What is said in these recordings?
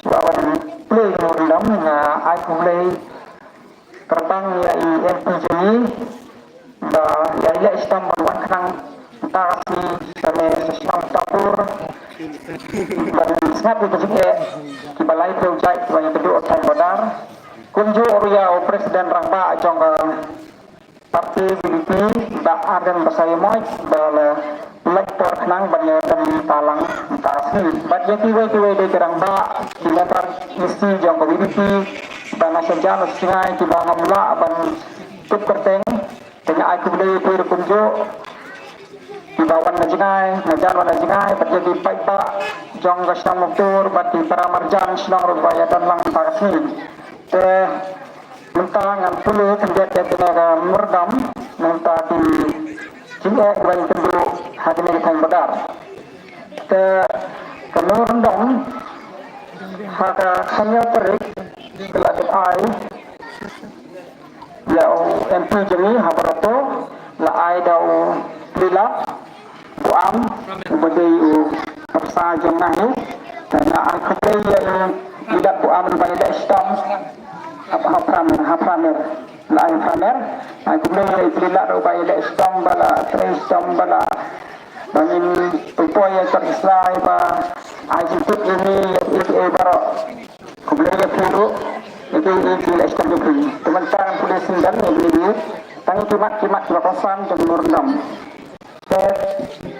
Lawan play murindam na aku play kertang ya NPJI da ya istam buat kang tarasi kami sesam tapur dan snap itu juga kibalai project banyak kedua time badar kunju Oriau Presiden Rangba jongga parti PDP da adan basaya moy bala lektor nang banyak dan talang tarasi banyak kiwe de Rangba dilatar isi jongga PDP dan nasional sungai di Bahamla ban tut kerteng dengan aku boleh kunju di bawah najengai najar najengai terjadi paipa jong gasam motor bati para marjan senang rubaya dan lang tarasi mentang ngan pulu kendet tenaga merdam minta di sini bagi penduduk hati ini kan badar kemerdam haka hanya terik keladuk ai lau MP jemi habarato la ai dau lilap buam badai persa jemaah dan akhirnya yang tidak buam pada istam apa hapramer lain hapramer akhirnya tidak pada istam bala istam bala bangin upaya terisrai ba ajitut ini itu baru kemudian itu tidak istam juga teman-teman polis dan ini tangi kimat berkosan dan murndam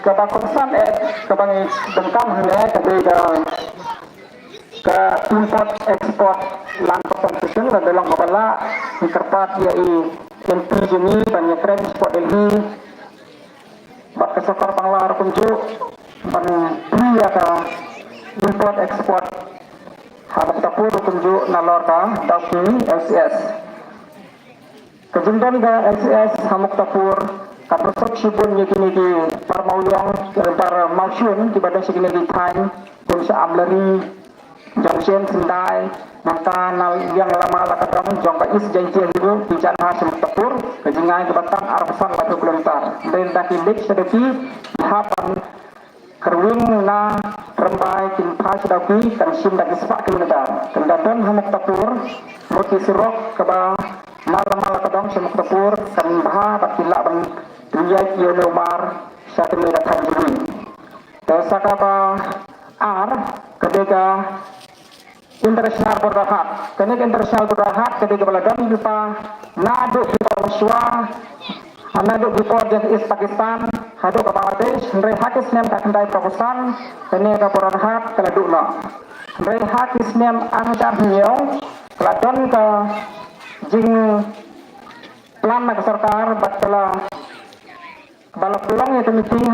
kebakusan kebangi dengkam hanya ketika ke import ekspor langkah konsumen dalam kepala kerpat yai MP jeni banyak transport ini bak kesokor panglar kunju ban pria ka import ekspor harap tapur kunju nalor ka dauki LCS kejundan ka LCS hamuk tapur kaprosok sibun yakini di parmauyong par mausyun di badan segini di time pun seamleri junction sendai maka nal yang lama lakadam jongka is janji itu bijan hasil tepur kejingai kebatang arpesan batu kelontar perintah kindik sedeki hapan kerwing na rembai kimpai sedaki kan sim dari sepak kilometer kendadan hamuk tepur muti sirok keba malam lakadam semuk tepur kan baha bakila bang Ria Yolomar satu datang juri. Desa kata R ketika internasional berdahat. Ketika internasional berdahat ketika beladan lupa naduk di Muswa, naduk di East Pakistan, haduk ke Bangladesh, rehakis nem tak kendai proposan, ketika berdahat keladukna. Rehakis nem angcar hiau, keladon ke jing plan nak sarkar batla balap pulang itu meeting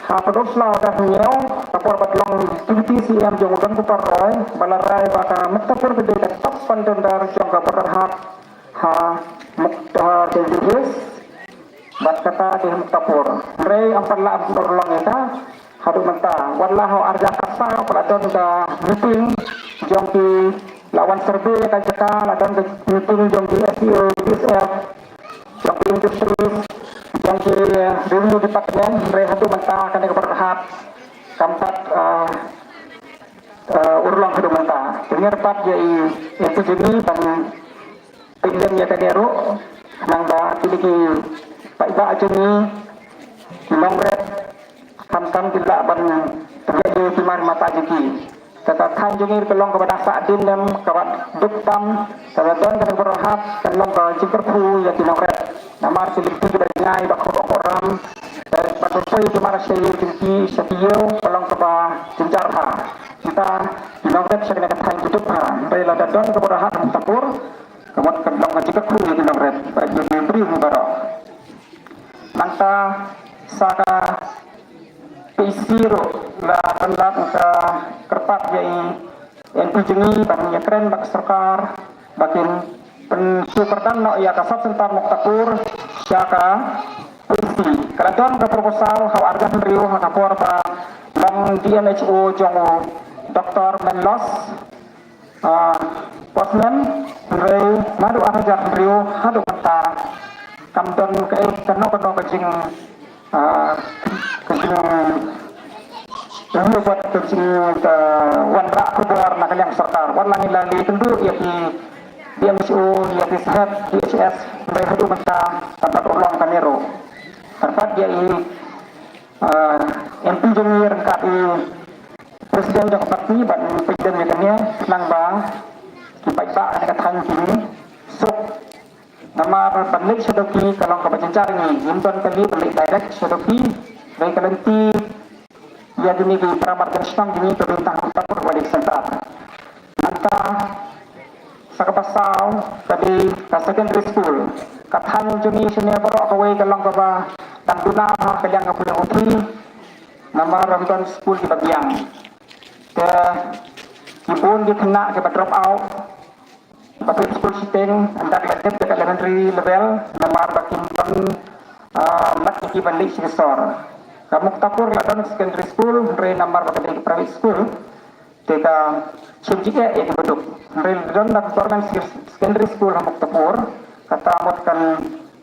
terus lah dah nyau tapor batlong TCM jongudan kupar roy balarai baka metapur gede tetap pandendar jongga berharap mukta dejus bat kata di metapur rei ampalla berlong eta hadu menta wallahu arja kasa peladon da meeting jongki lawan serbe kajaka ladon meeting jongki SEO DSF jongki industri yang dulu departemen mereka itu mentah kena keberhat kampat urulang hidup mentah dengan tepat jadi itu jadi dan pilihannya tadi ru nangga tiliki pak iba ajuni nomret kam tidak ban terjadi timar mata jeki kata tanjungir kelong kepada Sa'din dan kepada Duktam kepada dan berharap kelong ke Cikerpu ya nomret nama silipti kebanyakan bakal orang dan bakal timar syair tinggi syair kelong kepada Jinjarha kita nomret saya kena kata hidup rela dadon keberharap tapur kemudian kelong ke Cikerpu ya nomret bagi memberi mubarak nangta saka pisiro la penlat ke kerpat jai NP jengi bang keren bak serkar bakin pensyukurkan no ya kasat sentar muktapur syaka pisi keladon ke proposal haw arga rio hakapor pa bang DMHO jongo Dr. Menlos Posmen rei madu arga rio hadu mata kamdon ke keno kejing ini buat kencing wanra kubur nak yang serta warna lagi tentu ya di DMSU ya di sehat DHS mereka itu mereka tempat ulang kanero tempat dia ini MP jengir KI Presiden Joko Bakti dan Presiden Mekannya senang bang kipai bak ada katakan kini sok nama balik sedoki kalau kebacancar ini Hinton kali balik direct sedoki dari kalanti ya demi di perabat Krishna demi perintah Kapur balik sentar nanti sakapasau tadi ke secondary school katakan juni sini baru kawai kalau kaba dan guna kalian kapunya utri nama Ramadan school di bagian ke ibun di kena ke drop out public school sitting anda dilatih ke elementary level nama bakin pun mat iki balik sisor kamu tapur ladon secondary school re nomor bakin private school teka subjeknya ya dibentuk re ladon ladon secondary school hamuk tapur kata amutkan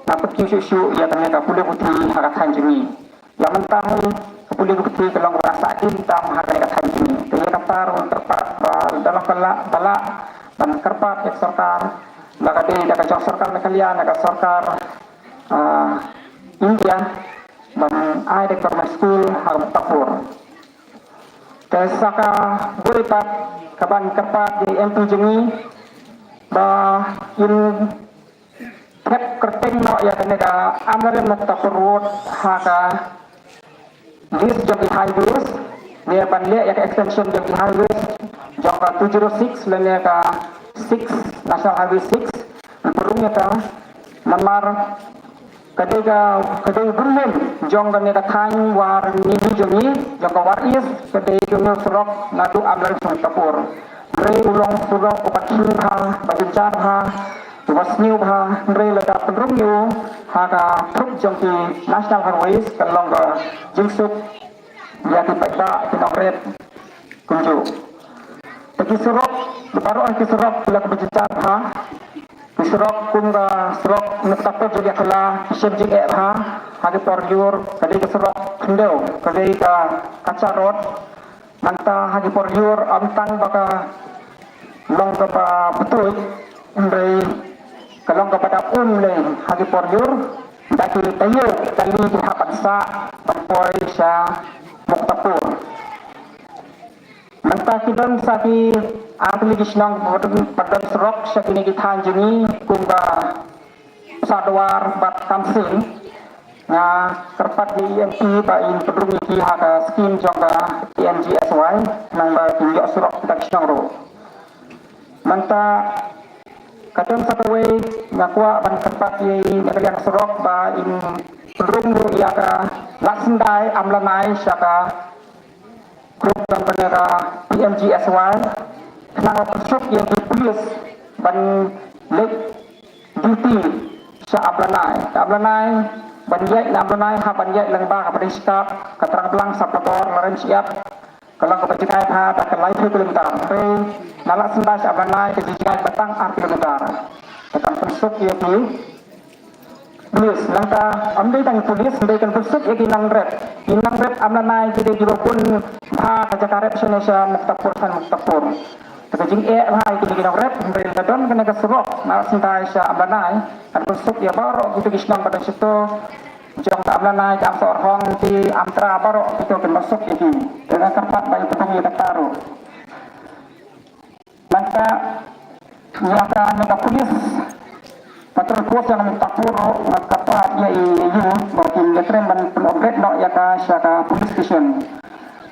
dapat isu-isu ya ternyata boleh putih harakan jemi yang mentah boleh putih kalau merasa cinta harakan jemi dia kata orang terpat dalam balak dan kerpat ek serkar maka dia akan serkar kalian akan serkar India dan ai de korma school harus tapur desaka boleh pak kaban kerpat di MP jemi bah in Hep kerting no ya kanega amarin Muktapur Road haka this Jogi Highways near Banle ya extension Jogi Highways jangka 206 lainnya ka 6 National Highway 6 perumnya ka nomor kadai bulan jong kanega thang war ni jogi jangka war is kadai jungil surok nadu amarin Muktapur re ulong surok upatin ha bajuncar ha wasniu bha re lada penrum yu haka thuk jongki national highways kalong ga jingsuk ya ki paida kinong red kunju taki surok baru ang kisurok lak bicara bha kisurok kunga surok nuktapo jadi kala kisem jing e bha hagi porjur kadi kisurok kendeu kadi ka kaca road manta hagi porjur amtang baka long ka betul ndai kalau kepada le hagi porjur daki tayo kali dihapan sa pampoi sa Muktapur manta kidon saki aplikasi nang padan serok sa kini kithan jini kumba sadwar bat kamsin nga kerpat di MP pa in pedrumi ki haka skim jongga TNGSY nang ba tunjuk serok kita kisnang ro manta kadang satu way ngakwa ban tempat ye nakalian serok ba in pedrum ru ya ka laksendai amlanai syaka grup dan penera PMGSY kenang pesuk yang dipulis ban lek duty sa amlanai ban yai amlanai ha ban yai lengba ka padiskap katerang belang sa pelor laren siap kalau kebajikan ha tak lain kilometer pe nalak senda sa banai kejijikan batang kilometer tekan pesuk ya pi Pulis langka amdai tang pulis ndai kan pesuk ya kinang red amlanai jadi dirupun ha kajakarep Indonesia Muktapur kejing ha itu kinang red ndai ladon kena keserok nalak senda sa amlanai kan pesuk ya baru gitu kisnang pada situ jong amlanai jam sorhong di amtra baru itu kan masuk ini dengan kerpat bayi petang ya taruh langka nyata nega pulis patrol kuat yang Muktapur kerpat ya iya bakin letrem dan penobret no ya ka syaka police station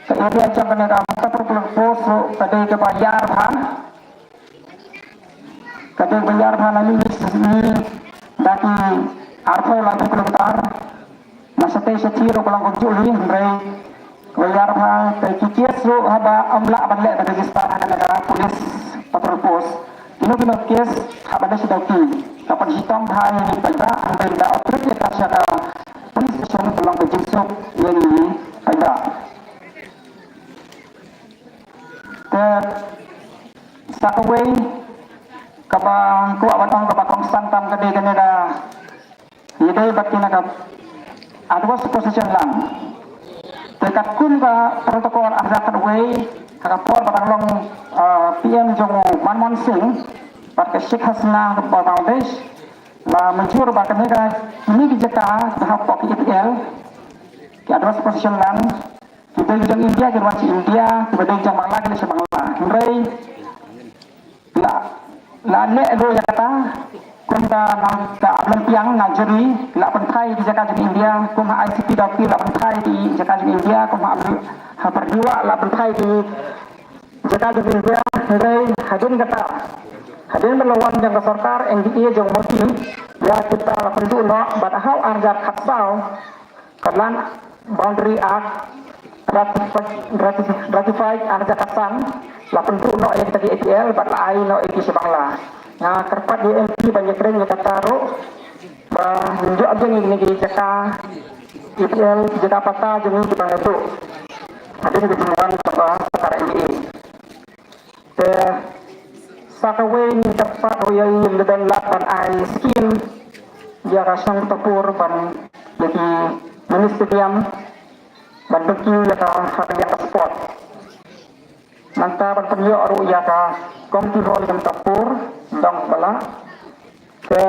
kemudian jam nega Muktapur pos kadai ke bayar nani ini daki arpo lagi kilometer masate setiro kolang kujuli re bayar kikis ro haba amla banle da register negara polis patrol pos ino kes habada sedaki kapan hitam hai ni pada ambil da operate ta syaka polis station kolang kujusuk yang ada ke sakaway kabang ko awatang kabakong santam kadi kaneda idai batina ka adwas position lang dekat kum ka protokol Azhar Way kapor batang long PM Jong Manmohan Singh pada Sheikh Hasina ke Bangladesh la mencur bahkan mereka ini dijaka tahap pok IPL ke advance position lang kita jang India ke masih India kita jang Bangla ke Bangla Hindai la ne lo ya kata kumda nang ka lempiang ngajeri la pentai di jaka jang India kuma ICT doki la pentai di jaka jang India kuma berdiwa la pentai di jaka jang India Hindai hadin kata hadin melawan yang ke sarkar NDA jang mesti ya kita penduduk no badahau arjar khatsau karena boundary act ratified arjar khatsan la penduduk no yang kita di APL badai no iki sebangla nah kerpat di MP banyak keren yang kata ro menunjuk aja ini di jaka APL jaka pata jeng di bang itu hadin kejenuhan sarkar NDA Sakaway ni dapat royal dan lapan ai skin dia rasang tapur ban jadi ministerium ban beki ya ka haknya sport manta ban penyo aru ya ka komti hol dan tapur dong bala ke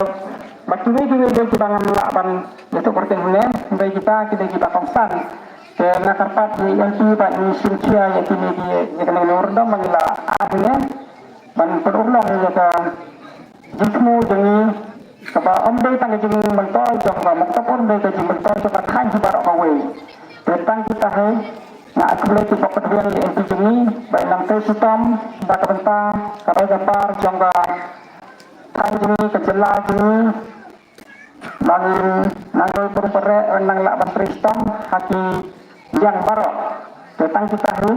bakini di bangan lapan itu pertengune baik kita kongsan ke nakarpat di yang ban sintia yang kini dia kena nurdam mangila akhirnya ban perulong ya ka jismu jengi kapa ombe tang jengi mentol jong ba mentapur be ka jengi mentol jong ka khan barok ka we tentang kita he na akble ti pokot rian di enti jengi bai nang te sutam ba ka benta ka bai gapar jong ka khan jengi ka jela jengi bangin nang perpere nang lak ban pristam haki yang barok tentang kita he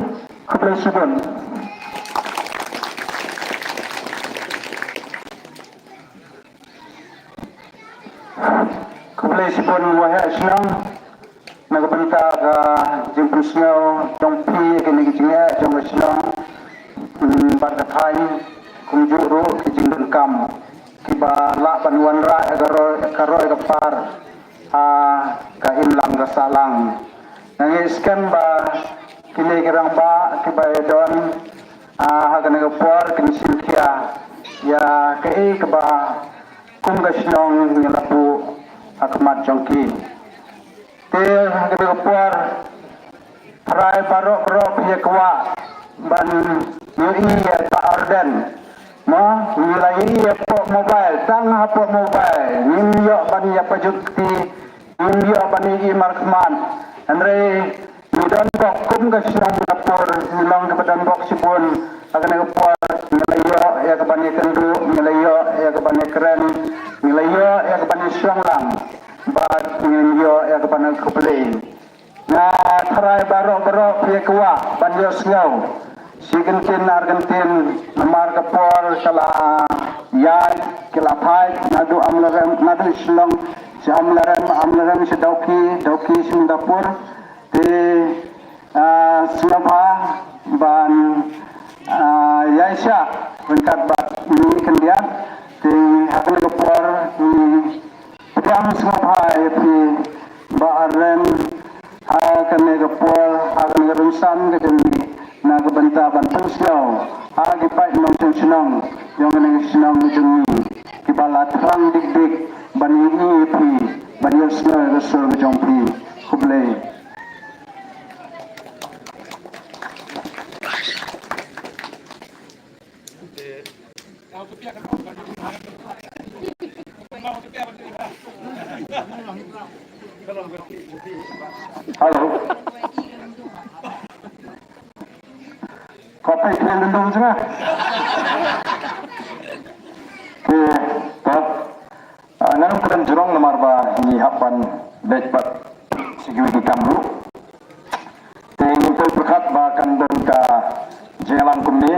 akble sibun Kublai sipun wahai senang nagapenta ka jemput snow jompi kini kicingnya jom senang barkatai kumjuru kicing kam kiba la panuan ra karo kapar ka inlang ka salang nangiskan ba kini kirang ba kiba don hagan kapor kini silkia ya kei kiba kum gasnong nilapu akmat jongki te kebe kapor prai barok ye kwa ban yui ya ta orden mo nilai ye po mobile tang hapo mobile nimyo ban ya pajukti nimyo ban i markman andre midon kok kum gasnong kapor nilang kebadan bok sipun akan kapor nilayo ya kabani kendu nilayo ya kabani keren nilayo ya kabani syanglang bat nilayo ya kabani kublai na tharai barok ya kwa banyo sngau sigentin argentin namar kapor kala ya kala phai nadu amlaram nadu shlong amlaram se dauki singapur te sinapa ban Yaisha berkat bat ini kendian di hasil kapor di pedang semua di baaren akan kapor akan kerusan kejendi naga benta bantu siau agi pai nong senang yang kena senang jengi kibala terang dik bani ini pi bani siau rasul jompi kublai halo kopi kalian dendung juga ke top nanam keren jurong lemar ba ini hapan backpack security kamru untuk berkat bahkan dan ka jalan kumni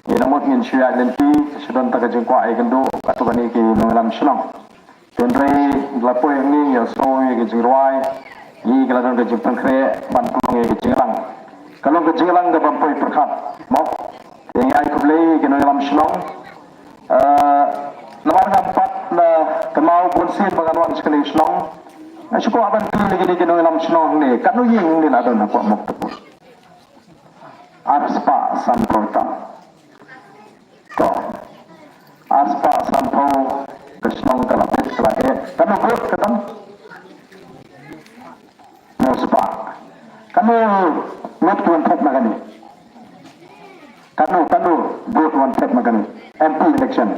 ini namun ingin syariat nanti sudah tak jengkau air kendu atau bani ke mengalam Islam tenrai lapo ini ya so ke jengruai ini kalau ke jempang kre bantu ke jenglang kalau ke jenglang ke bampoi berkat mau yang air kublai ke mengalam Islam nomor 4 na kemau bonsi penganuan sekali Islam Asyik kau akan pilih lagi di dalam senang ni. Kan nu ying ni lah dona kau muktu. Arspa samprota. Kau arspa sampro kesenang kalapit kelakir. Kan nu buat ketemu. Muspa. Kan nu muktu untuk makan ni. Kan nu buat untuk makan ni. MP election.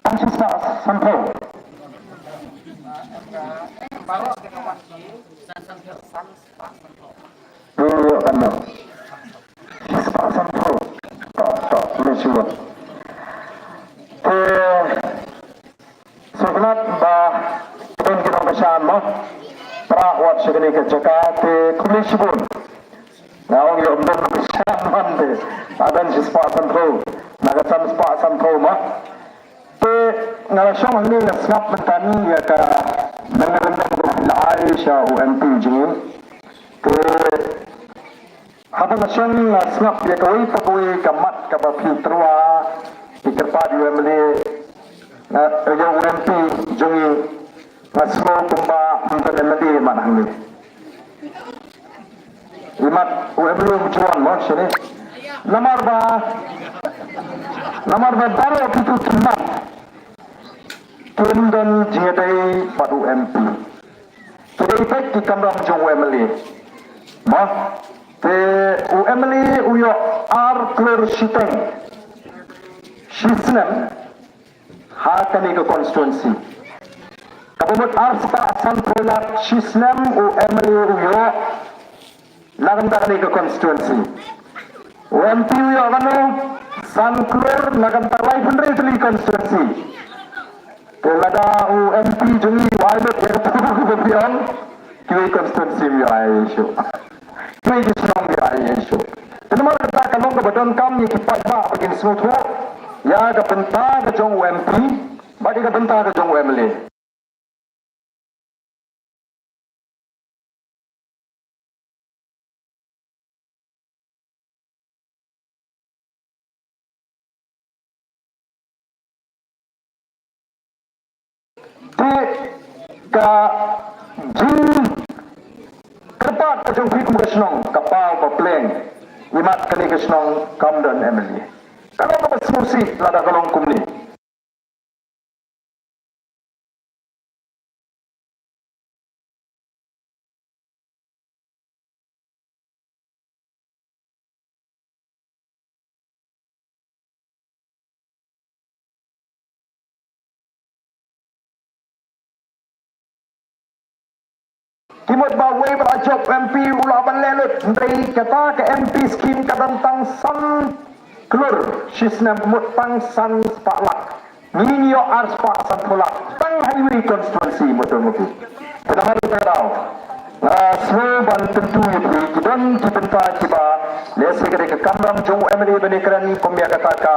Arspa sampro. Dulu kamu sepasang pro tak lucu. Sebenarnya bah pun kita bersama perawat segini kerja te komisi pun. Nah, orang yang bersama te ada sepasang pro, nagasan sepasang pro mah. Te ngalasong ini ngasap mentani ya ka mengerendam Aisyah UMP je. Te habang asyong snap ya kawai pagawai kamat kapapi terwa ikerpad UMP ya UMP jungi ngaslo tumba untuk MLD manang ni. Imat UMP juan mo sini. Namar ba baru itu timat. Tundan jihadai padu UMP. Jadi baik di kamera jong UMP. Mah te UMP uyo clear shiteng. Shisnem hakani ke konstituensi. Kabut sepak santrolak shisnem UMP uyo nagantani ke konstituensi. UMP uyo kanu sanclear nagantarai pendiri konstituensi. Kelada UMP jungi wajib yang terbuka kiri konstitusi Aisyah. Kiri senang Aisyah. Kenapa kita kalau kebetulan kami kipat bah begin semua ya kebentar ke jong UMP, bagi kebentar ke jong UMP. Ka jin kerpat kajong fikum kesenong kapal papleng imat kani kesenong kamdan MLA kalau apa solusi lada kalong kumni Timot bawai berajak MP ulaban lelut dari kata ke MP skim kadantang san kelur sisnam mutang san spaklak minio ars pak san pulak tang highway konstitusi mutu-mutu pada hari terau semua ban tentu itu dan dibentak kiba lesi kere ke kamram jong MLA benikeran komia kata ka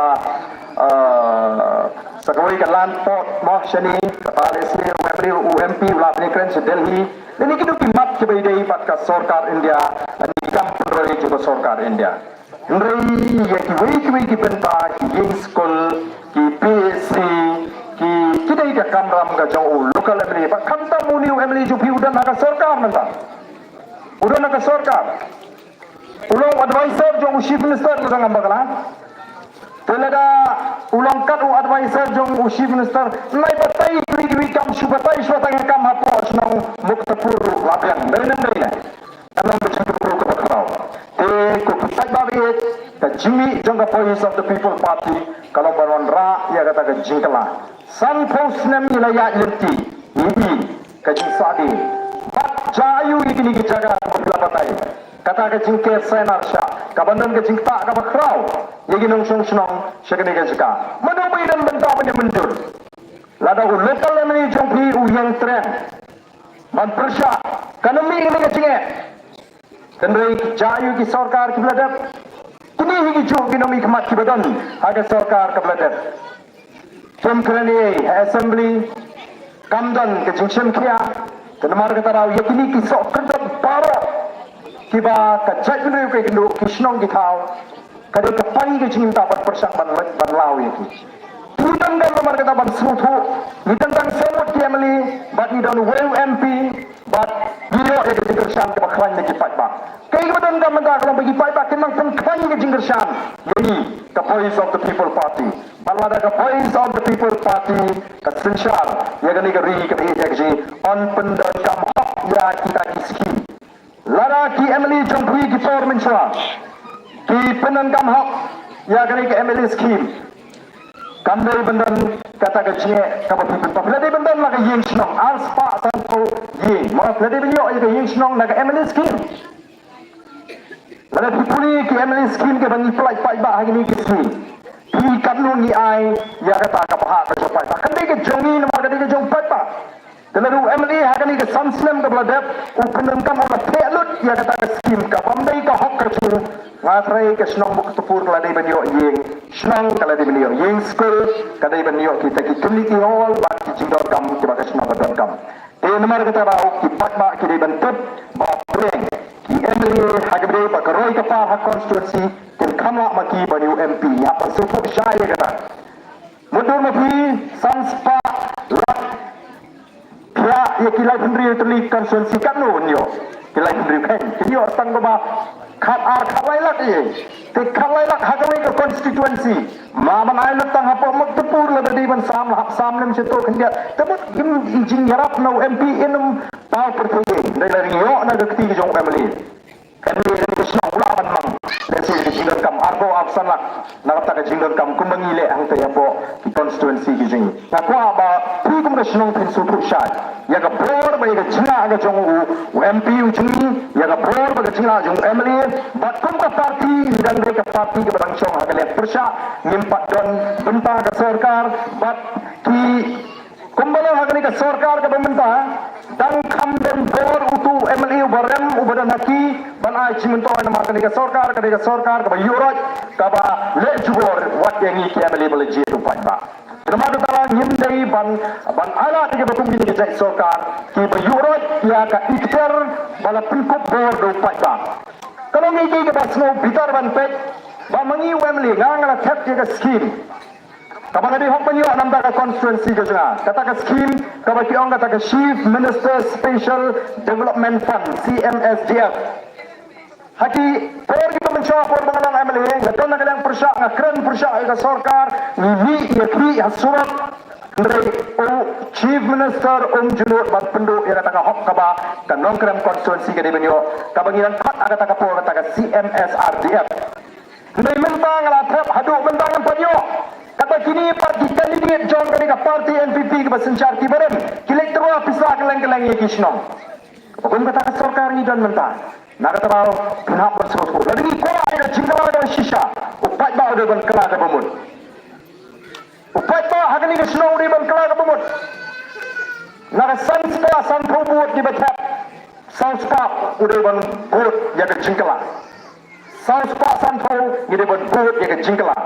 sakawai ke landport mah shani lesi UMP ulah benikeran se Delhi ini kita kimat kepada ibarat Sarkar India dan kampung raya juga Sarkar India. Ini yang kiwai dibentak yang skol, ki PSC, ki kita ikat kamram kajau lokal MLA. Pak kamta muni MLA jupi udah nak Sarkar nanti, udah nak Sarkar. Ulang advisor jong chief minister tu sangat bakalan. Telada ulang kat advisor jong chief minister nai batai kiwi kam subatai suatang kam hapo senang muktapur lapian dari nendai dalam bercakap ke bakau te ko kitai babit the Jimmy jong voice of the people party kalau baron ra ya kata ke jingkala san post nem ilaya lenti ini kajing sadi bat jayu ini jaga batai kata ke jingke senar sha kabandan ke jingta ka bakrau yegi nong song senong syakani ke jika menomai dan benda menjur lada lokal MLA jompi yang tren man persya kanami ini kecingnya kendai jayu ki Sarkar ki beladat kini higi jo kinomi kemat ki badan ada Sarkar ki beladat jom kerani assembly kamdan ke jingsham kia kenamar kata rau yakini ki sok kerdat baro kiba ka jajnu ke kendo kisnong ki thau kadai ka pai ke jingta bat persang ban lau yaki tanggal nomor kata ban sutu ni tentang semut ki emily but ni don well mp but yo e ke jinggershan ke baklan ni kipat ba kai betul kan menda kalau bagi kipat ba kenang pun kwan ke jinggershan yani the voice of the people party balada the voice of the people party ka sinshar ya gani ke ri ke ji on pendan kam hak ya kita kiski lara ki emily jonghui ki por menchwa ki pendan kam hak ya gani ke emily scheme kandai bendan kata kecil kabar people popular bendan laga yeng snong alspa santo yeng mau lade benyo ke yeng snong laga emily scheme laga pipuli ke emily scheme ke bani plai pai ba hari ni ke scheme pi kanun ni ai ya kata ka paha ka chopai ba kandai ke jongi nama kandai ke jong pai ba lalu emily hari ni ke samslam ke bladap upenam kam ola pelut ya kata ke scheme ka pamdai ka hok ka chu ngatrai ke snong buk tupur lade benyo yeng senang kalau di beliau yang school kadai beliau kita ki community hall bak ki jingdor kam ki bak senang badon kam nomor kata bau ki pat bak ki bentuk bak breng ki emily hagbre bak roi ka par hak constituency kin kama maki bani mp apa support saya kata mundur mapi sanspa rak ya ye ki lai pendri terli constituency kan no nyo ki lai pendri kan ki yo tang ba khat ar khat lai lak ye te khat lai lak hagai ke constituency ma man ai lat tang apa mak tepur la di ban sam lem seto kendia tebut jing yarap no mp inum tau pertui dai la rio na de kti jong family kan ni ke snong la ban mang dan si jingdon kam arbo afsan lak na kata ke jingdon kam kumangile ang te apo ki constituency ki jing na kwa ba pri kum ke snong pin su pu shat ya ka bor ba ya jina ga jong u mp u jing ya ka bor ba jina jong emily ba kum ka parti dan ke parti ke bang chong ha le persya nimpat don benta ke sarkar ba ki kumbalo hagani ke sarkar ke benta dan kam den bor utu emily barem ubadan haki ban ai chimunto na markani ke sarkar ke ba yuraj ka ba le jubor wat yang ki emily beleji tu pai ba Terima tala nyindai ban ala ke batum gini ke sarkar ki ba yuraj ya ka ikter bala pikup bor do pai ba kalau ngi ke basno bitar ban pek ba mangi emily ngala thep ke scheme kapan ada hak penyu anam tak constituency ke sana kata ke scheme kapan kiong kata ke chief minister special development fund CMSDF haki por kita mencoba por mengalang MLA ngadon nak yang persyak ngakren persyak ke sarkar ni yakni surat dari chief minister Junut ban penduk yang kata hak kaba kan nongkrem constituency ke benyo kabangiran kat kata ke por kata ke CMSRDF ni mentang la thap haduk mentang penyu kata kini parti candidate John ketika parti NPP ke basencar tibaran kilektoral pisah keleng-keleng ye kisnong hukum kata sarkar ni dan mentah nak kata bau kenap bersuruh lalu ni kau ada jingkau ada shisha upat bau dia ban kelak ke bumut upat bau hagani ke snow dia ban kelak ke bumut nak sanspa sanpubut di betap sanspa udah ban bud ya ke jingkala sanspa sanpo dia ban bud ya ke jingkala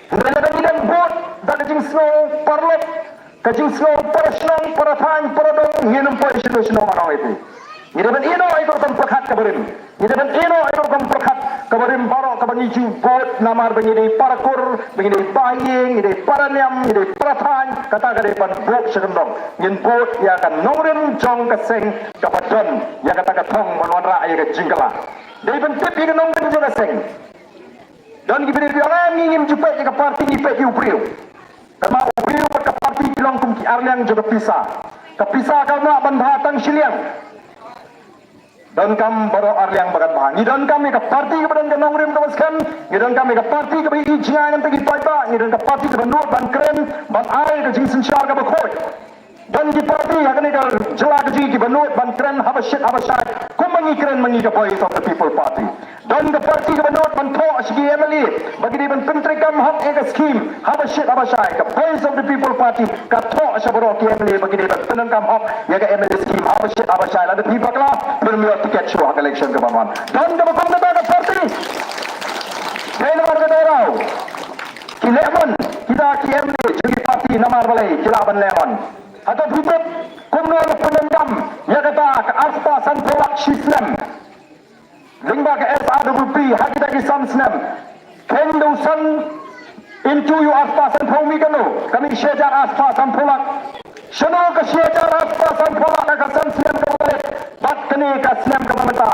mereka dan bud dan ke jing snow parlot ke jing snow parasnong parathan paradong nginum po isu snow manong itu ini ban ino itu kan perkat kabarim ini ban ino itu kan perkat kabarim baro kabani ju bud namar bangini parakur bangini baying ini paranyam ini parathan kata kade ban bud sekendong ngin bud ya kan nongrim jong keseng kapadon ya kata katong manwanra ya ke jingkala dai ban tip ya nongrim jong keseng dan gibir bilang ngingim jupet ke parti ni pek ubriu karena ubriu ke parti bilang kum ki arliang juga pisah kepisah karena bandhatang siliang dan kam baru arliang bagan bahang dan kami ke parti ke badan nongrim kamaskan dan kami ke parti ke bagi jingan pergi paipa dan ke parti ke benur ban keren ban air ke jing sensyar ke bakoi dan di parti akan ada jelah ke jing ke benur ban keren habasyit habasyai kumangi keren mangi ke voice of the people party dan ke parti ke benur ban tok segi emily bagi di ban pentri kam hak ke scheme habasyit habasyai ke voice of the people party ke tok syabaro ke emily bagi di ban penang kam hak ya ke emily scheme habasyit habasyai lalu pibaklah bermiot tiket show hak election ke banuan dan ke bakum kata ke parti dan warga daerah ki lemon kita ki emily jadi parti namar balai kilaban lemon atau tutup kumnol penendam ya kata ke aspa sanpolak shislam lingba ke SAWP hakita ki samsnam kendusan Into you aspa san mi kanu. Kami syajar aspa san polak. Shano ka syajar aspa san polak ka san siam ka balik. Bat kani ka siam ka mamata.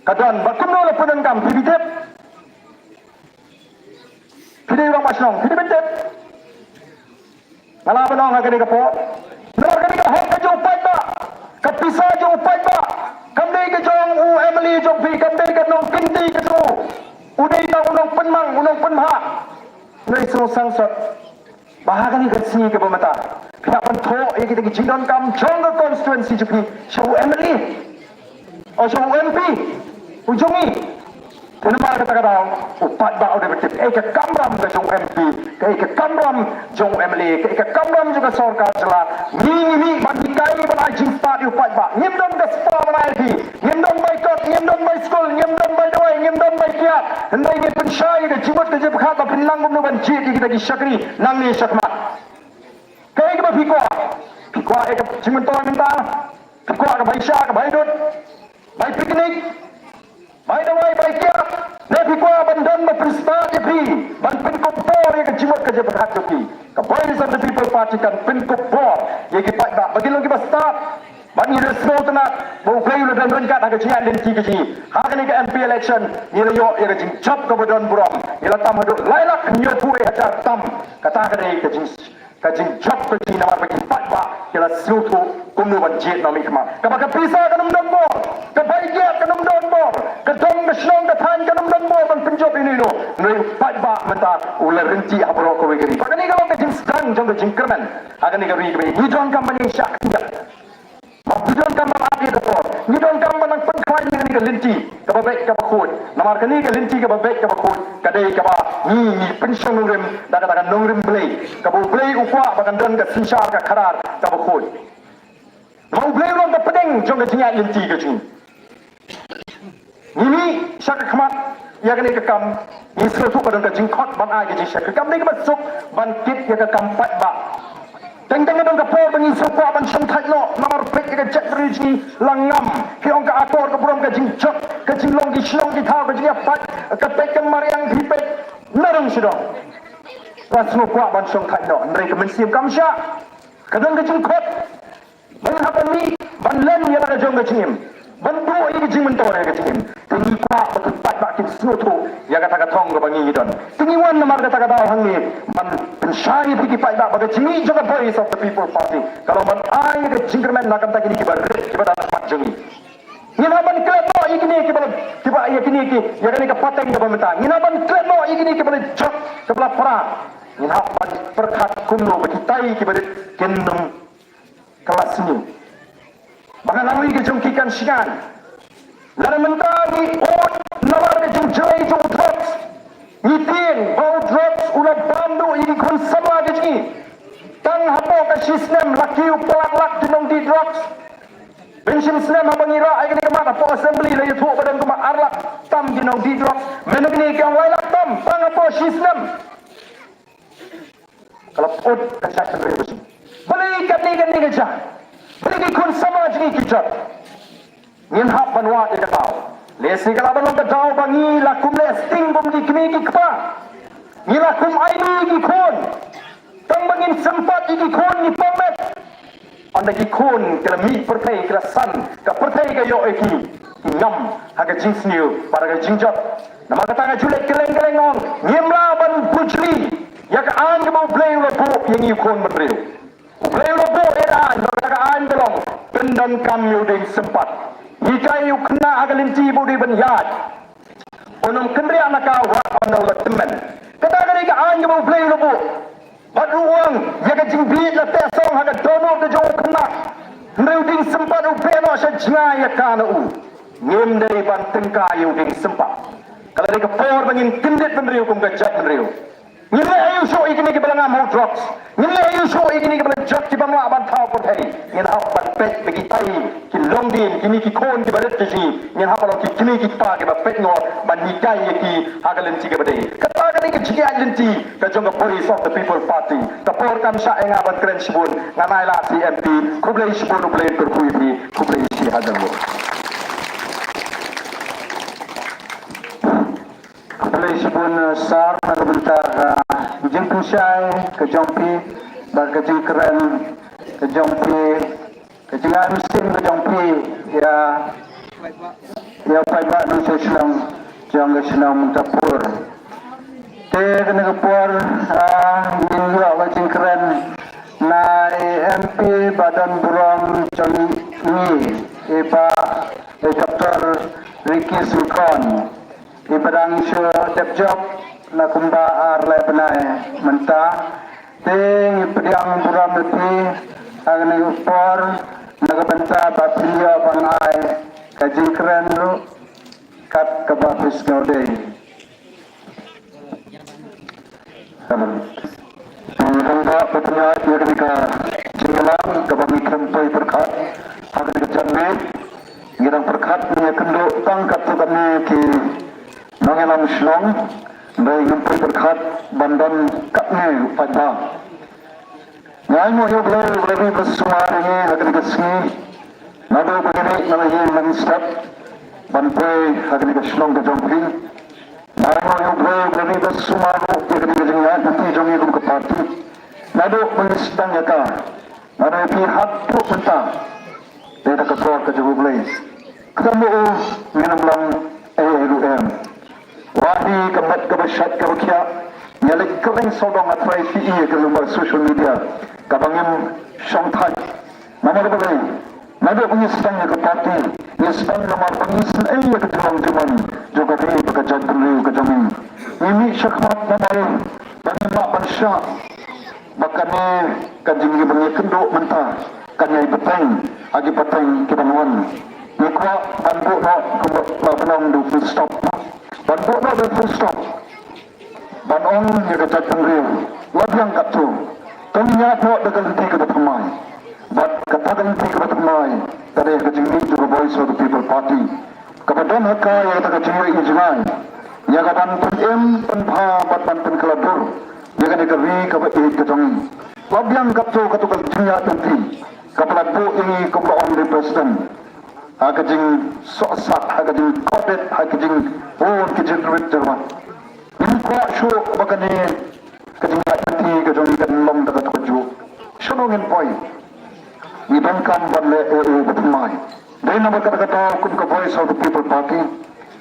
Kadan bakuno la punan kam bibitep. Pidi orang masnong, pidi bentep. Ngala benong ha kani ka po. Nor kani ka hok ka jo pai ba. Ka pisa jo pai ba. Kamdai ka jong u Emily jong pi kamdai ka nong kinti ka jo. Udai ta unong penmang unong penha. Ngai so sangsat. Bahagan ni kasi ke pemata. Pihak pentok yang kita kejidon kam jong ke konstituensi jepi. Show Emily. O show MP. Ujungi. Kenapa kata-kata upat bau dari betul. Ke kamram ke jong MP. Ke kamram jong Emily. Ke kamram juga sorkar jelas. Ni bandikai banai jimpat upat bau. Nyemdon ke spa banai di. Nyemdon baik kot, nyemdon baik skol, nyemdon baik dawai, nyemdon baik kiat. Hendai ni pensyai ke jimat ke jebkat ba pinlang gum ban jit kita di syakri nang ni syakmat. Kai ke ba pikwa. Pikwa ke jimat to minta. Pikwa ke baisha ke baidut. Baik piknik. Baik dawai baik kiat. Ne pikwa bandan ba prista jepi. Ban pinkop por ke jimat ke jebkat jepi. Ke Voice of the People Party kan pinkop por. Ye ki pak ba bagi lo ki ba start. Bagi resmo tenat, mau play ulah dan rengkat agak cian dan tiga ji. Hari ni ke MP election, ni lo yo ia jing cap ke badan buram. Ia tam hadut lailak nyur pue hajar tam. Kata kedai ke jing cap ke jing nama bagi empat ba. Ia selutu kumnu banjir nami kemak. Kabak pisah ke nom bor, ke bayiat ke nom bor, ke dong ke senong ke tan ke nom bor ban penjop ini lo. Nui empat ba mentah ulah renti abro kowe geri. Pakai ni kalau ke jing sedang jong ke jing kerman. Akan ni geri ni jong kampanye syak tinjak. Bukan kamar api kapor. Ni don kamar nang pengklaim ni ke linti, ke babek ke bakut. Namar kini ke linti ke babek ke bakut. Kadai ke ba ni pension nungrim dak dak nungrim blay. Ke bu blay ukwa bakan dan ke sinsar ke karar ke bakut. Mau blay long ke pedeng jong ke jingat linti ke jing. Ni syak kemat ya kini ke kam. Ni sesuatu kadang ke jingkot ban ai ke jing syak. Kam ni ke masuk ban kit ya ke kam pat ba. Tengah dong kapor bagi sokwa ban santai lo nomor pek ke cek riji langam ki ong ka akor ke buram ke jingjak ke jinglong di silong di thau ke jing pat ke pek ke mariang di pek narang sidong ras sokwa ban santai lo ndai ke mensim kamsya kadang ke jingkot ban hapan ni ban len ya ka jong ke jingim ban tu i ke jing mentor ke jingim tinggi kwa betul pat ba ki suatu ya kata thong ke bangi don tinggi wan nomor kata hang ni ban pensyai pergi pada bagi jengi juga Voice of the People Party. Kalau man ai ke jingkerman nak kata kini kibar kibar mat jengi. Ngina ban klepo ikini kibar ikini ki ya kini ke pateng ke pemerintah. Ngina ban klepo ikini kibar jok ke belah perang. Ngina ban perkat kumno bagi tai kibar kendem kelas ni. Bahkan lalu ke jongkikan sian. Lalu mentari on nawar ke jongjai jong drugs. Ngitin, bau drugs, ulah bandu ini kun sama gaji. Tang hapo ke sistem laki upelak jenong di drugs. Bensin sistem apa ngira ai ni kemat hapo assembly la yutu badan kemat arlak tam jenong di drugs. Menak ni yang lailak tam, tang hapo sistem. Kalau pod kacak sendiri besi. Belikan ni kerja. Beli kun sama jengi kijat. Ngin hap banwa dia tahu. Lesi kalau belum ketahu bangi lakum lesting bom di kini kapa. Ni lakum aini di kon. Tang bangin sempat di kon ni pamet. Anda di kon kala mi pertai kala san ka pertai ka yo eki. Ngam haga jins niu para ka jinjat. Nama kata ka julek keleng on. Nyemla ban bujli. Ya ka an ka mau play lo po yang i kon metriu. Play lo po era ka ka an belong. Pendan kam yo ding sempat. Jika you kena agalinti budi benyat, onam kendri anak awak onam letemen. Kata kali ke an mau play lubu, batu uang, jaga jingbit la tesong haga dono ke jauh kena. Meruding sempat upeno sejengah ya kana u. Ngim dari banteng kayu ding sempat. Kalau dia ke por bangin kendit penriu kum kejat penriu. Ngile ayu show ikini ke belanga mau drugs. Ngile ayu show ikini ke belang jat ki bangla ban thau por thei. Ngin hau ban pet bagi tai ki long din kini ki kon ki balet ki. Ngin hau lo ki kini ki pa ki ba pet ngor ban nikai ki hagalen ti ke badai. Kata kan ki jigi alenti ka jong ka Voice of the People Party. Ka por kam sa enga ban kren sibun nganai la si MP kublai sibun ublai perkui ni kublai si hadalo. Kublai sibun sar na berita syai kejongpi dan kejing keren kejongpi kejengan mesin kejongpi ya pai ba nu se senang jang ke senang mentapur te kena kepur min dua kejing keren na MP Badan Buram Cali ni Dr. Ricky Sulkan padang isu depjob na kumba arle benai mentah ting pediang buram leti agni upor nagabenta papilia pangai kajing keren lu kat kabapis ngode Hingga petnya dia ketika jinglang kabami krempoi berkat agni kecanme ngirang berkat punya kenduk tangkat tu kami ki Nangelam Shlong, dari ngumpul berkat bandan katnya pada. Yang mau yang lebih bersama ini akan kesini. Nado begini nalahi menstep bantai akan keslong ke jompi. Yang mau yang lebih bersama itu akan kejengat nanti jongi kum ke parti. Nado menistang yaka. Nado pihak tu mentah. Dia ketua kejubu belai. Ketemu minum lang ALUM. Wadi kemat kebesyat kebakia nyalik kering sodong atrai PE ke lumbar social media kabangin syangtai nama dia boleh nado penyesangnya ke parti nyesang nama penyesan ke jalan-jalan juga dia bekerjaan perlu ke jamin ini syakmat nama bagi mak bangsa bakane kanjing ni bengi kenduk mentah kanyai petang agi petang kita nuan nikwa bantu nak kembali penang du full stop bantu nak du full stop banong ni kata tenggiri labiang katu tengnya nak dekat henti ke bertemai bat kata henti ke bertemai dari kejinggi juga voice of the people party kepada mereka yang kata kejinggi ijmai yang kata penjem penpa bat banten kelabur yang kata keri kepada kejongi labiang katu katu kejingnya henti kepada bu ini kepada on the president hakajing soksak hakajing kodet hakajing kejing duit jerman ini kuat syuk bakani kejing hati kejong ikan long dekat tuju syunungin poi ni bangkam banle bertemai dari nama kata-kata hukum ke voice of the people party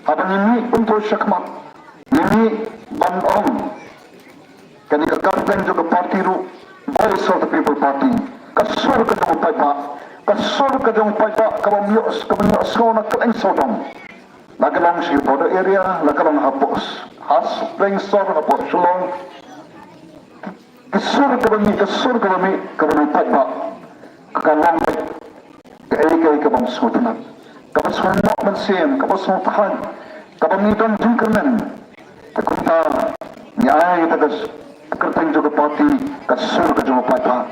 abang ini untuk syakmat ini bandong kani kekarpen juga parti ru voice of the people party kasur kejong paipa kasur kejong paipa kabamios skona keleng sodong lagalong si border area lagalong hapos has playing sor hapos sulong kasur kabami paipa kakalong kai kabam sutna kabaswan nak mensim kabaswan tahan kabamitan jingkernen takunta nyai tagas kerteng juga parti kasur kejong paipa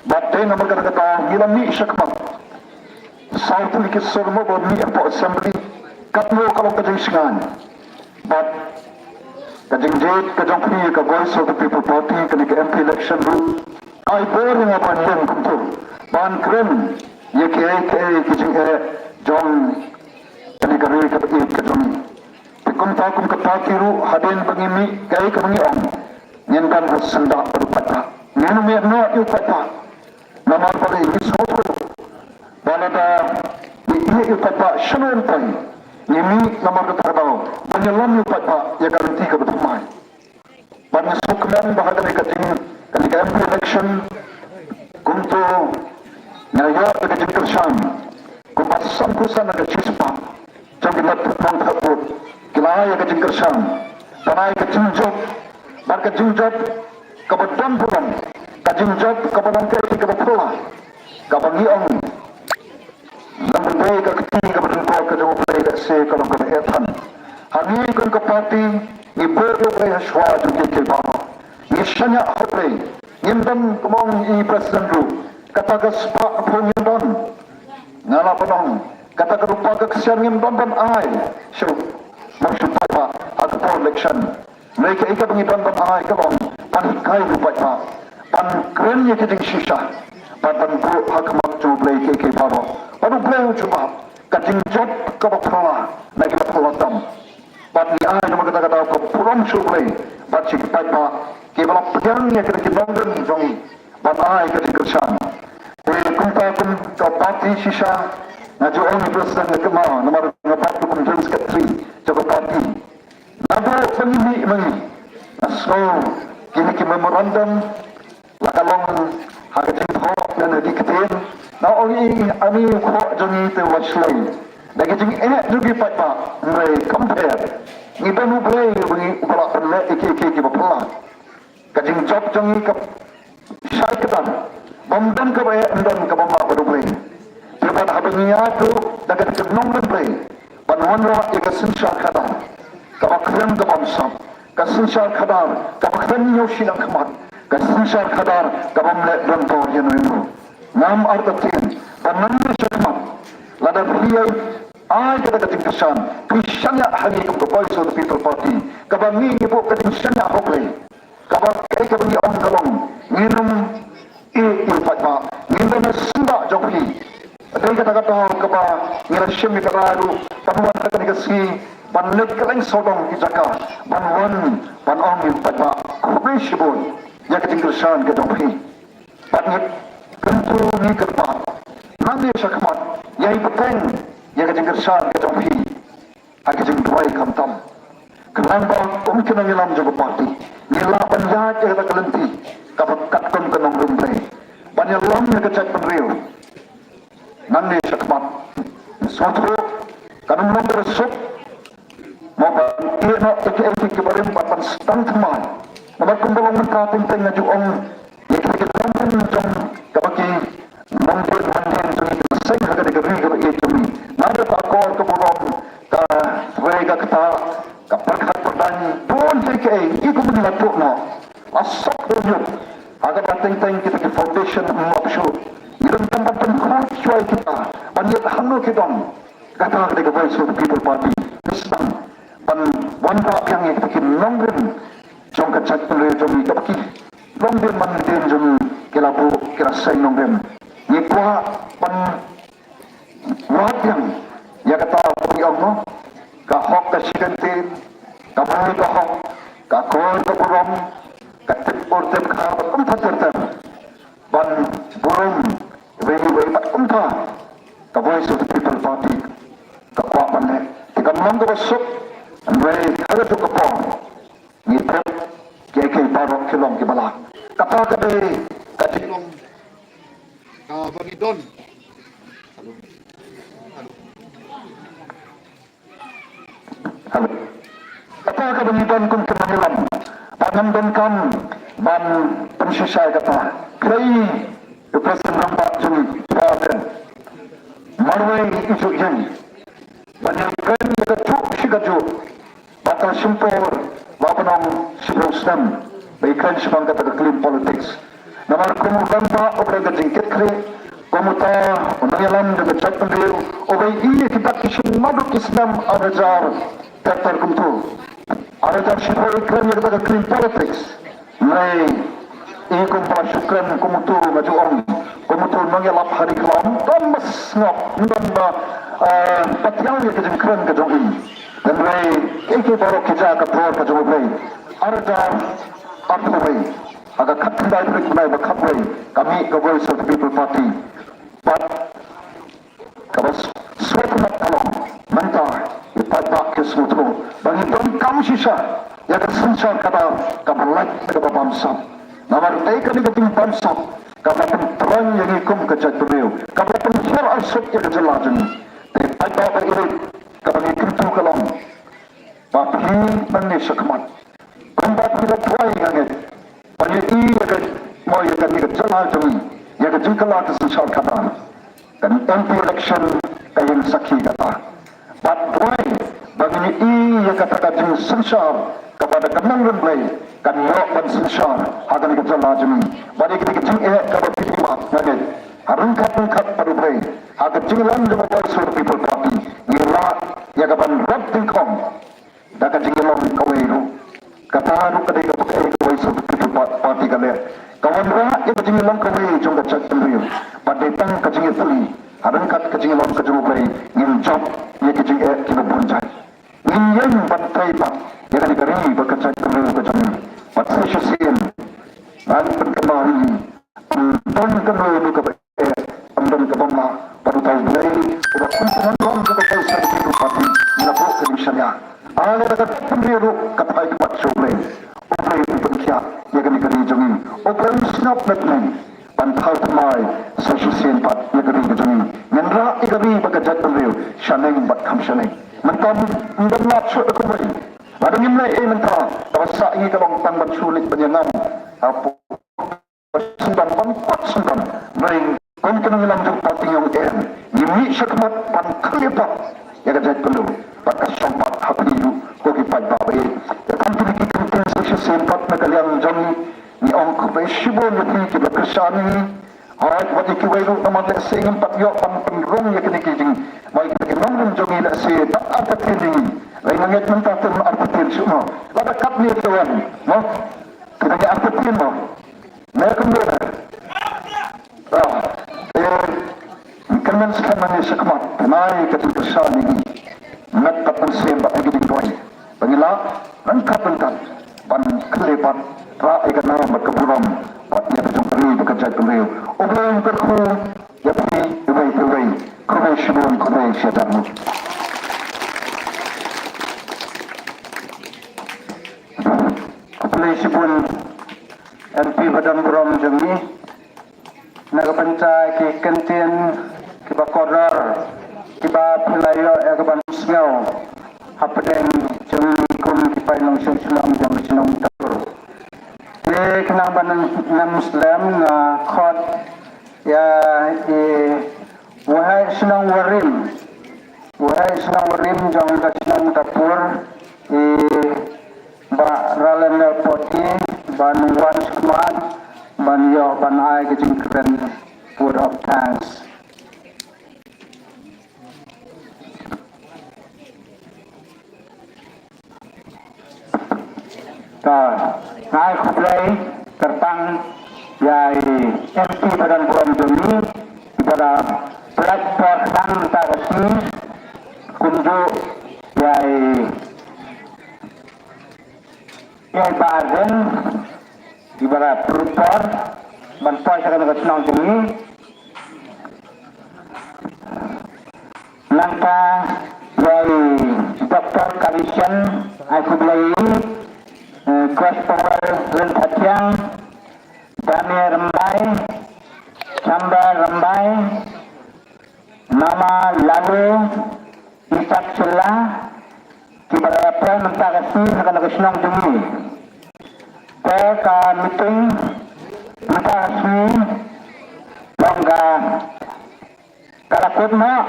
Batai nomor kata-kata ngilami syakmat South Likis Surmo Bodmi Apo Assembly Katmo kalau kajang singan But Kajang jade, kajang pni ka voice of the people party Kani ka MP election room Ay boring apan yan kumto Bahan kren Yeki kajang John Kani ka rin kapatid kajang Tikum takum ka party ru Hadin pangimi kaya ka mangiong Nyandan hasanda berupata Nyanum yakno yupata nama pada ini soto balada ini upapa shanun pai ini nama kata tahu penyelam upapa ya garanti ke bertemai banyak sukman bahagian kajing ketika MP election kuntu nyaya kajing kersan kumpas sampusan ada cispa jangan pun takut kilaya kajing kersan tanai kajing job bar kajing job kebetulan pulang kajing job kebetulan kebetulan kabangiang namun baik kekini kebetulan kejauh baik se kalau kebetulan hani kan ke parti ibu boleh haswa juga kebab misalnya apa Yendon kemong i presiden dulu kata kespak pun yendon ngala penong kata kerupa kesian yendon dan ai so maksud apa atau election mereka ikat pengidon dan ai kelong panikai lupa apa pan kerennya kita sisa pan bu hakamat tu blai ke baro baru blai cuma kajing job ke bapala naik ke pelatam pan ni ai nama kata-kata ke pulang su blai baca apa ke balap pedang ya ke nongren jongi ban ai ke kersan kumta kum ke parti sisa ngaju orang presiden ke ma nomor 40 jenis ke 3 joko parti nabo pemilih mengi so kini ke memorandum lakalong hakatin ho dan diketin na ongi ani ko jongi te waslay lagi jing juga patma ngai compare ni banu bre bungi upala pelle iki bapala kajing job jongi ke syai ketan bomdan ke bae andan ke bomba badu bre tepat habnya tu dagat ke nong bre banwan ro ke sinsha khada ke bakran ke bamsa ke sinsha khada ke bakran yoshi nak khamat ke sinsha khada ke bamle dan to yenu nam artatin banan shakmat lada beliau kita kating kesan Kristiannya hari ke Voice of the People Party kabang ibu kating Kristiannya hokle kabang kabang orang kalong minum fatma minum sunda jauhi ada kata-kata kabang ngirashim kararu panuan kating kasi panet kaleng sodong kijaka panuan panong fatma kubishibun ya kating Kristian ke jauhi panet tentu ni kerpa nanti syakmat yai peteng yang kajing kersan kajing hi kajing duai kamtam kenang ba mungkin ang ilam juga parti nilapan ya kata kelenti kapakat kon kenong rumbre banyalam yang kecek penriu nanti syakmat suatu kanong nomor sup maupun ia nak eki kebarin papan stang teman nomor kumbalong mengkating teng ngajuong yang kita jom kapaki membuat mandian jumi saya harga digeri ke jumi nada pakor ke burung ke mereka kata ke perkat perdani pun TKA itu pun dilatuk no asap tunjuk agar datang kita ke foundation mengopsu dalam tempat tempat cuai kita banyak hanu kita kata ketika Voice of the People Party Islam dan wanda yang kita bikin nongren jom kecak penraya jumi kapaki nongren mandian jumi kilabu kirasai nongren Nipua pan wadang ya kata yang no kahok kesikenti kamai kahok kakor keburom katip portem kahok umpa tertem ban burom wei pat umpa ka Voice of the People Party kapwa panne tika mangga basuk wei kada tu kapong nipet keke parok kilong kibala kapa kabe katilong bagi Don. Halo. Apa kebenaran kum kemenyelam? Pangandankan ban pensisai kata. Klei presiden nampak juli badan. Marwai itu yang banyak kan kejuk sigaju. Batas simpor wapanong sibostem. Baikkan sebang kata clean politics. Namar kumu gampa obrega jingkit kre komuta unayalan de chat pendeu obei ini kita kisin maduk Islam arajar tertar kumtu arajar sifar ikram yang kita clean politics mai ikum pa syukran kumutu majuong kumutu nangilap hari kelam tamas ngap ndanda patiang yang kejengkran kejong ini dan mai iki baru kita kapur kejong obei arajar artubai agar kandai berkenai berkaprai kami ke Voice of the People Party but kabas suatu nak tolong mentar ipadak ke suatu bagi bangkam sisa yang kesencar kata kabalai ke bangsa namar taikan di keting bangsa kabar terang yang ikum kejat beliau kabar pencar asuk yang kejelajan ipadak beririt kabar ikintu kalong bapi manis kemat kombat kita tuai ngangit banyak ia mau ia kan ia jalan jami ia kejengkelah kesensal kata dan MP election kain sakhi kata but why bagi ia kata kajeng sensal kepada kenang renblai kan yok dan sensal akan ia jalan jami bagi kita kejeng kabar pitima ngagit harungkat pada blai akan jenglan dengan Voice of the People Party ngira ia kapan rap tingkong dan kejenglan kawairu kata haru ketika pakai Voice of the People Party kalian kawan rakyat yang kecil lang kawai jom kacak temriu pada tang kecil tali harangkat kecil lang kecil play ngin job ye kecil kina bunjai ngin yang bantai pak yang dikari berkacak temriu kecil pat session Kalau ada pemilu kata itu buat sulit, operasi berkiat, ya kami kali jengin, operasi snap netmen, pantal temai, social sempat, ya kami jengin, ngendra ikami bagajat pemilu, shaneng bat kam shaneng, mentam mendengar suatu kembali, ada nimai mentah, terasa ini kalau tang bat sulit penyengam, apa sembilan pangkat sembilan, mereka kon kena lanjut parti yang ini syakmat pan kelepak, ya kajat pemilu. Pakai sempat hati itu, kogi pada bayi. Kan tu kita kena sesuatu sempat nak kalian jami ni orang kau siapa ni kita kesani. Hari waktu kita itu nama tak sehingga empat yok penrung ya kena kijing. Baik kita orang jami tak seh tak ada tinggi. Lain mengat mentah tu ada tinggi semua. Lada kap ni tuan, no? Kita ni ada tinggi no. Mereka mula. Kena sekarang ni sekemat. Naik ke kesani ni. Nakap pensembah lagi dingdoi. Bangila, lengkap-lengkap. Pan kelepat, ra ikan nama berkeburam. Patnya berjumpa bekerja kembali. Obeng berku, ya pergi, ibai-ibai. Kubai syibun, kubai syadamu. Kubai syibun, MP Badan Berom Jami. Nagapancay ki Kentien, ki Bakodar, kiba pelayo ya ke banusngau hapden jeng kum kipai long selam jam sinong tur ye kenang ban muslim na khot ya wahai sinong warim jang ka sinong tapur ba ralen poti ban wan skmat ban yo ban ai ke jing kren put of thanks. Ngai kublai terpang yai MP Badan Berom Jami pada platform dan tarasi kunjuk yai bahagian di bawah perupor bantuan sekarang ke Senang Jami langkah yai Dr. Kalishan Ngai kublai Kuas Power Rentatiang Daniel Rembai Samba Rembai Nama Lalu Isak Sela Kibaraya Prai Mentagasi Akan Kesenang Jumi Ka meeting Mentagasi Longga Kalakut Mak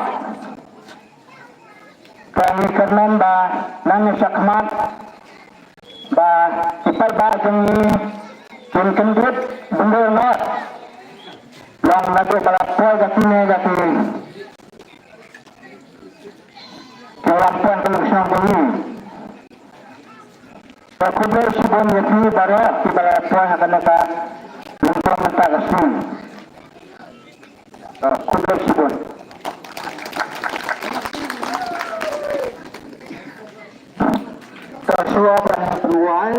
Kami kernan ba Nangis Sakmat ba ipai ba jengi kendut benda not yang nabi berapa jatine jati kelampuan kelusian bumi kuber sibon yati bara berapa akan ada lempang mentah kesun kuber sibon Joshua dan Ruai